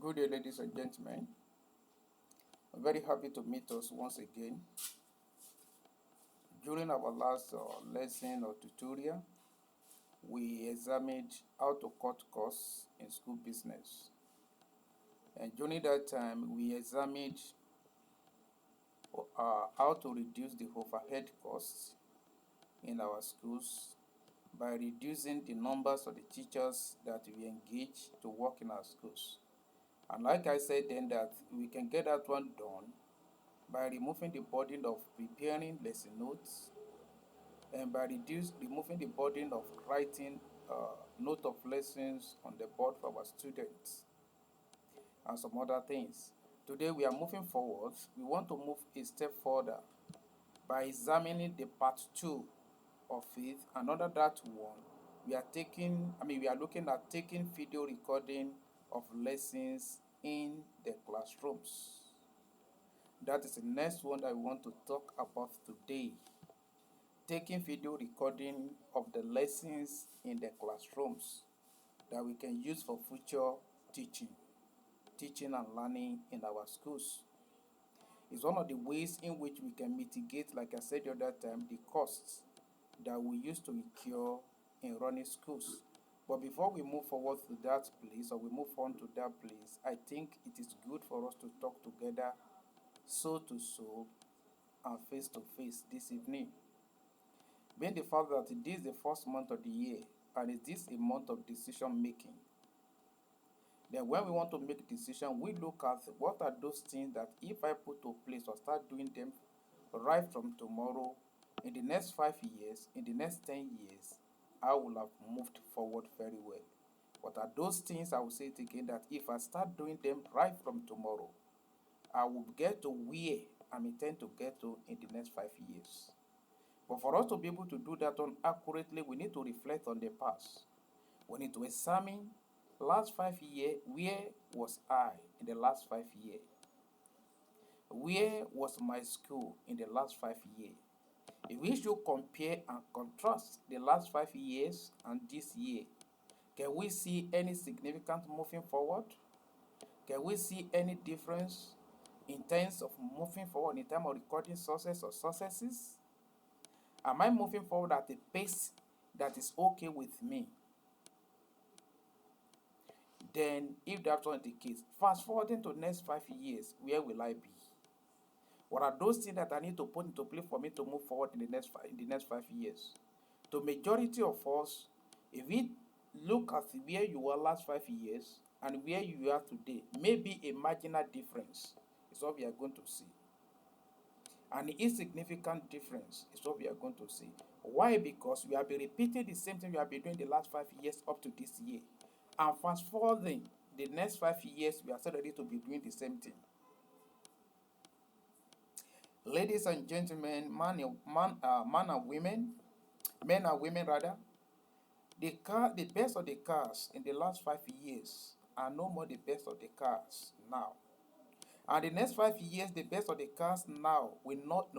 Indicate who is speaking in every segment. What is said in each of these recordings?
Speaker 1: Good day, ladies and gentlemen. I'm very happy to meet us once again. During our last lesson or tutorial, we examined how to cut costs in school business. And during that time, we examined how to reduce the overhead costs in our schools by reducing the numbers of the teachers that we engage to work in our schools. And like I said then, that we can get that one done by removing the burden of preparing lesson notes and by removing the burden of writing note of lessons on the board for our students and some other things. Today we are moving forward. We want to move a step further by examining the part 2 of it, and under that one we are looking at taking video recording of lessons in the classrooms. That is the next one that we want to talk about today. Taking video recording of the lessons in the classrooms that we can use for future teaching and learning in our schools. It's one of the ways in which we can mitigate, like I said the other time, the costs that we used to incur in running schools. But before we move forward to that place, or we move on to that place, I think it is good for us to talk together, soul to soul and face to face this evening. Being the fact that this is the first month of the year and it is a month of decision making, then when we want to make a decision, we look at what are those things that if I put to place or start doing them right from tomorrow, in the next 5 years, in the next 10 years, I will have moved forward very well. What are those things? I will say it again, that if I start doing them right from tomorrow, I will get to where I'm intend to get to in the next 5 years. But for us to be able to do that on accurately, we need to reflect on the past. We need to examine last 5 years, where was I in the last 5 years? Where was my school in the last 5 years? If we should compare and contrast the last 5 years and this year, can we see any significant moving forward? Can we see any difference in terms of moving forward in terms of recording success or successes? Am I moving forward at a pace that is okay with me? Then, if that's not the case, fast forwarding to the next 5 years, where will I be? What are those things that I need to put into place for me to move forward in the next 5 years? The majority of us, if we look at where you were last 5 years and where you are today, maybe a marginal difference is what we are going to see. An insignificant difference is what we are going to see. Why? Because we have been repeating the same thing we have been doing the last 5 years up to this year. And fast forwarding the next 5 years, we are still ready to be doing the same thing. Ladies and gentlemen, men and women, men and women rather, the best of the cars in the last 5 years are no more the best of the cars now. And the next 5 years, the best of the cars now will not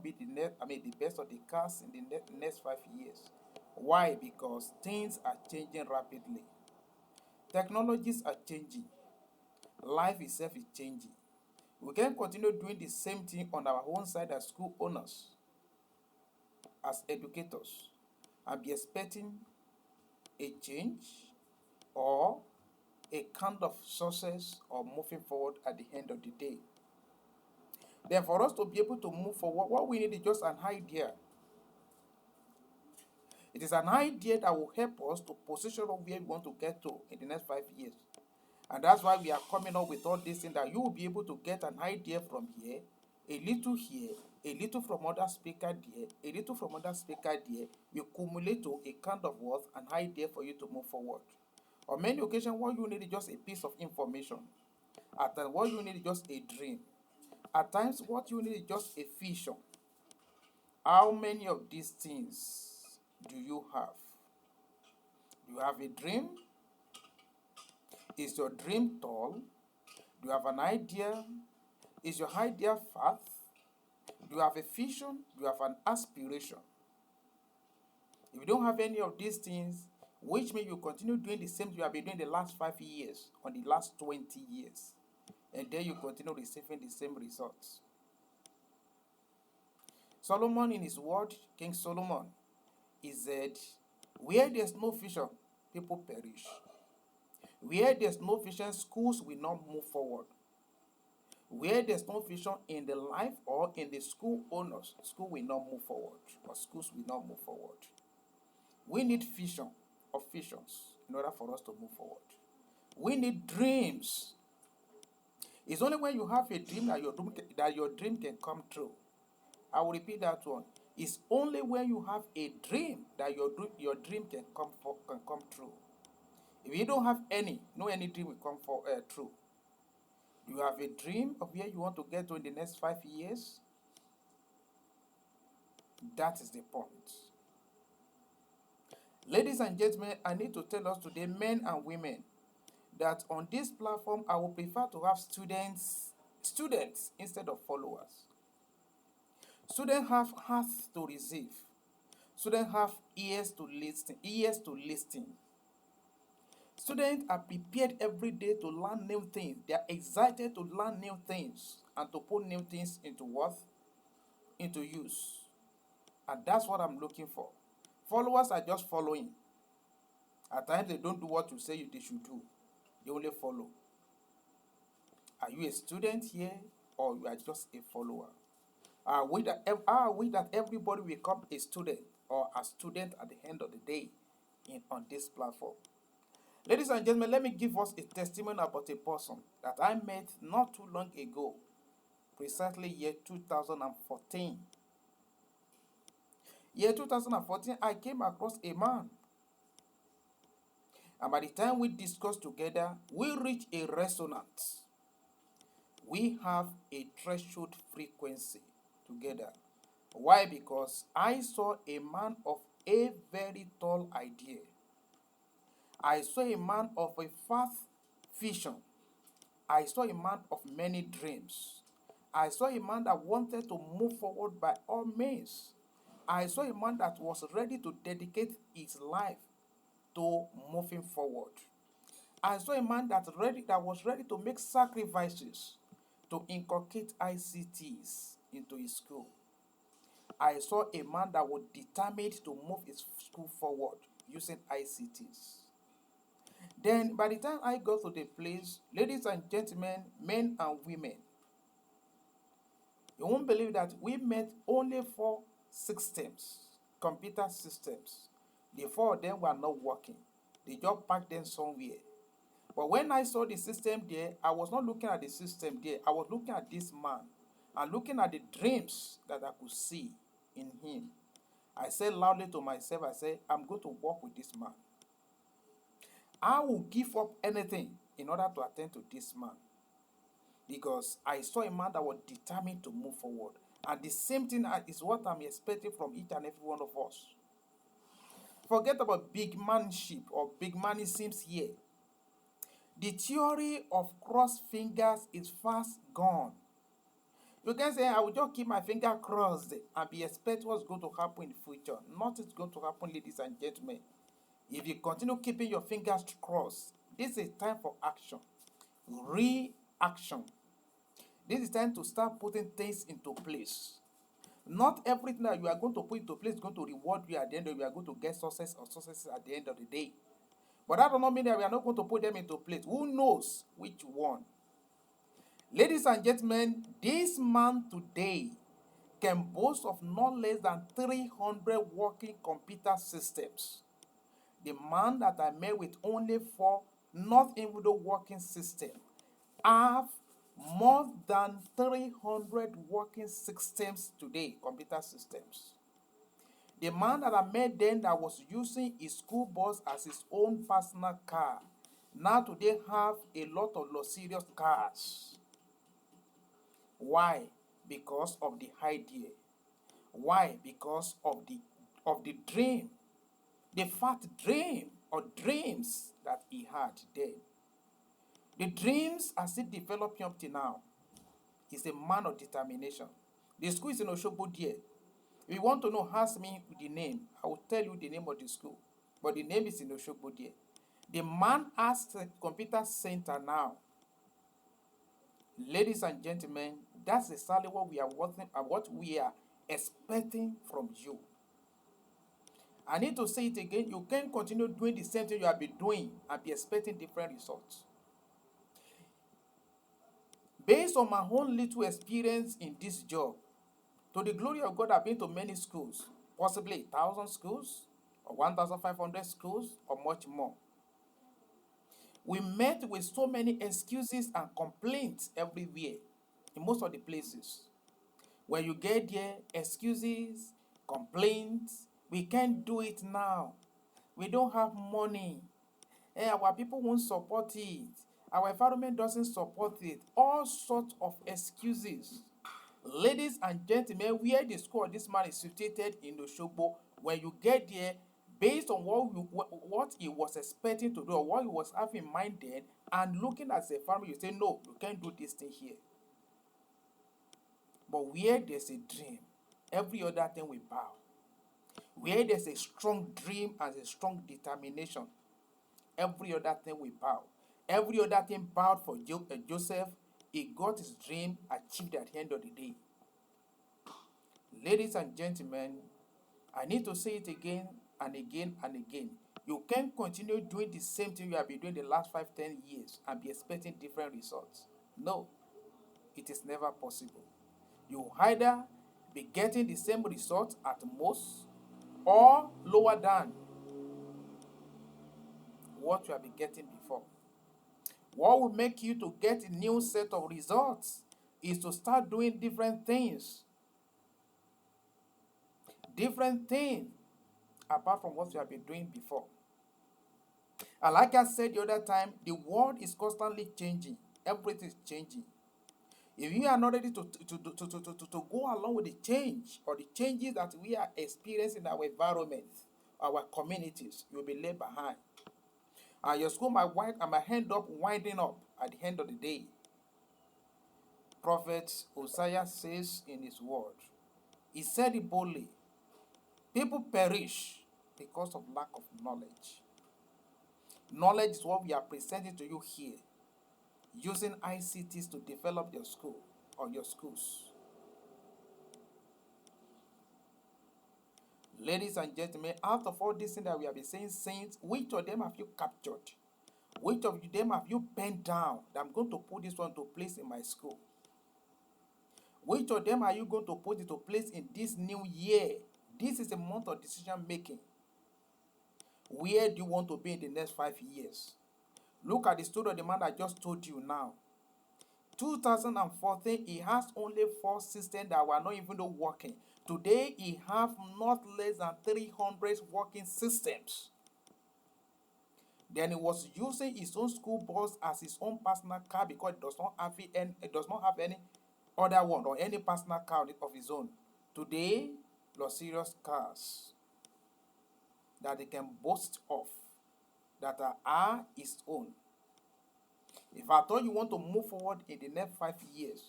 Speaker 1: be the best of the cars in the next 5 years. Why? Because things are changing rapidly. Technologies are changing. Life itself is changing. We can continue doing the same thing on our own side as school owners, as educators, and be expecting a change or a kind of success or moving forward at the end of the day. Then for us to be able to move forward, what we need is just an idea. It is an idea that will help us to position where we want to get to in the next 5 years. And that's why we are coming up with all these things, that you will be able to get an idea from here, a little from other speaker there, a little from other speaker there. You accumulate to a kind of worth, an idea for you to move forward. On many occasions, what you need is just a piece of information. At times, what you need is just a dream. At times, what you need is just a vision. How many of these things do you have? Do you have a dream? Is your dream tall? Do you have an idea? Is your idea fast? Do you have a vision? Do you have an aspiration? If you don't have any of these things, which means you continue doing the same you have been doing the last 5 years or the last 20 years, and then you continue receiving the same results. Solomon, in his word, King Solomon, he said, where there's no vision, people perish. Where there's no vision, schools will not move forward. Where there's no vision in the life or in the school owners, school will not move forward, or schools will not move forward. We need vision of visions in order for us to move forward. We need dreams. It's only when you have a dream that your dream can come true. I will repeat that one. It's only when you have a dream that your dream can come true. If you don't have any dream will come true. You have a dream of where you want to get to in the next 5 years. That is the point. Ladies and gentlemen, I need to tell us today, men and women, that on this platform, I would prefer to have students instead of followers. Students have hearts to receive. Students have ears to listen. Students are prepared every day to learn new things. They are excited to learn new things and to put new things into use. And that's what I'm looking for. Followers are just following. At times they don't do what you say they should do. They only follow. Are you a student here, or you are just a follower? Are we that everybody will become a student or a student at the end of the day on this platform? Ladies and gentlemen, let me give us a testimony about a person that I met not too long ago, precisely year 2014. Year 2014, I came across a man. And by the time we discussed together, we reached a resonance. We have a threshold frequency together. Why? Because I saw a man of a very tall idea. I saw a man of a vast vision. I saw a man of many dreams. I saw a man that wanted to move forward by all means. I saw a man that was ready to dedicate his life to moving forward. I saw a man that was ready to make sacrifices to inculcate ICTs into his school. I saw a man that was determined to move his school forward using ICTs. Then, by the time I got to the place, ladies and gentlemen, men and women, you won't believe that we met only 4 systems, computer systems. The 4 of them were not working. They just packed them somewhere. But when I saw the system there, I was not looking at the system there. I was looking at this man and looking at the dreams that I could see in him. I said loudly to myself, I said, I'm going to work with this man. I will give up anything in order to attend to this man. Because I saw a man that was determined to move forward. And the same thing is what I'm expecting from each and every one of us. Forget about big manship or big manisms here. The theory of crossed fingers is fast gone. You can say, I will just keep my finger crossed and be expect what's going to happen in the future. Nothing's going to happen, ladies and gentlemen. If you continue keeping your fingers crossed, this is time for action. Reaction. This is time to start putting things into place. Not everything that you are going to put into place is going to reward you at the end of it. You are going to get success or success at the end of the day. But that does not mean that we are not going to put them into place. Who knows which one? Ladies and gentlemen, this man today can boast of not less than 300 working computer systems. The man that I met with only 4 not even the working system have more than 300 working systems today, computer systems. The man that I met then that was using his school bus as his own personal car, now today have a lot of luxurious cars. Why? Because of the idea. Why? Because of the dream. The fat dream or dreams that he had then. The dreams are still developing up till now. He's a man of determination. The school is in Osogbo there. If you want to know, ask me the name. I will tell you the name of the school. but the name is in Oshogbo there. The man has a computer center now. Ladies and gentlemen, that's exactly what we are working and what we are expecting from you. I need to say it again. You can't continue doing the same thing you have been doing and be expecting different results. Based on my own little experience in this job, to the glory of God, I've been to many schools, possibly 1,000 schools, or 1,500 schools, or much more. We met with so many excuses and complaints everywhere, in most of the places. When you get there, excuses, complaints, we can't do it now. We don't have money. Our people won't support it. Our environment doesn't support it. All sorts of excuses. Ladies and gentlemen, where the school of this man is situated in Oshogbo, when you get there, based on what he was expecting to do or what he was having in mind then, and looking at the family, you say, no, you can't do this thing here. But where there's a dream, every other thing will bow. Where there's a strong dream and a strong determination, every other thing will bow. Every other thing bowed for Joseph. He got his dream achieved at the end of the day. Ladies and gentlemen, I need to say it again and again and again. You can't continue doing the same thing you have been doing the last 5-10 years and be expecting different results. No, it is never possible. You either be getting the same result at most or lower than what you have been getting before. What will make you to get a new set of results is to start doing different things. Different things apart from what you have been doing before. And like I said the other time, the world is constantly changing. Everything is changing. If you are not ready to go along with the change or the changes that we are experiencing in our environment, our communities, you will be left behind. And your school might end up winding up at the end of the day. Prophet Hosea says in his word, he said it boldly, people perish because of lack of knowledge. Knowledge is what we are presenting to you here, using ICTs to develop your school or your schools. Ladies and gentlemen, out of all these things that we have been saying, saints, which of them have you captured? Which of them have you penned down that I'm going to put this one to place in my school? Which of them are you going to put into place in this new year? This is a month of decision making. Where do you want to be in the next 5 years? Look at the story of the man I just told you now. 2014, he has only 4 systems that were not even working. Today, he have not less than 300 working systems. Then he was using his own school bus as his own personal car because it does not have any other one or any personal car of his own. Today, luxurious cars that he can boast of that are his own. If I thought you want to move forward in the next 5 years,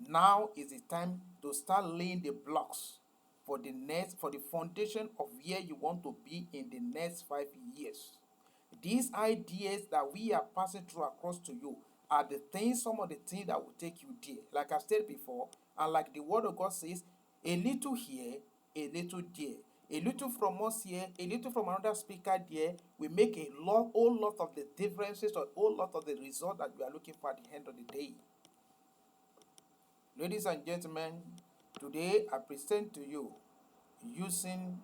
Speaker 1: now is the time to start laying the blocks for the foundation of where you want to be in the next 5 years. These ideas that we are passing through across to you are some of the things that will take you there. Like I said before, and like the word of God says, a little here, a little there. A little from us here, a little from another speaker there, we make a whole lot of the differences or a whole lot of the result that we are looking for at the end of the day. Ladies and gentlemen, today I present to you using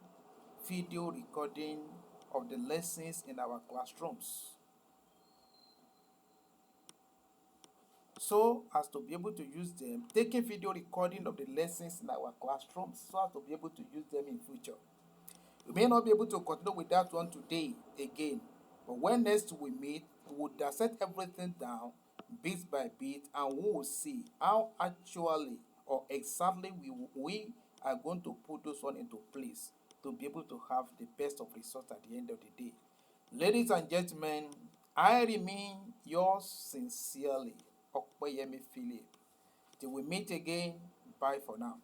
Speaker 1: video recording of the lessons in our classrooms, so as to be able to use them, taking video recording of the lessons in our classrooms so as to be able to use them in future. We may not be able to continue with that one today again, but when next we meet, we will dissect everything down bit by bit, and we will see how actually or exactly we are going to put those one into place to be able to have the best of results at the end of the day. Ladies and gentlemen, I remain yours sincerely, Okpeyemi Philip. Till we meet again, bye for now.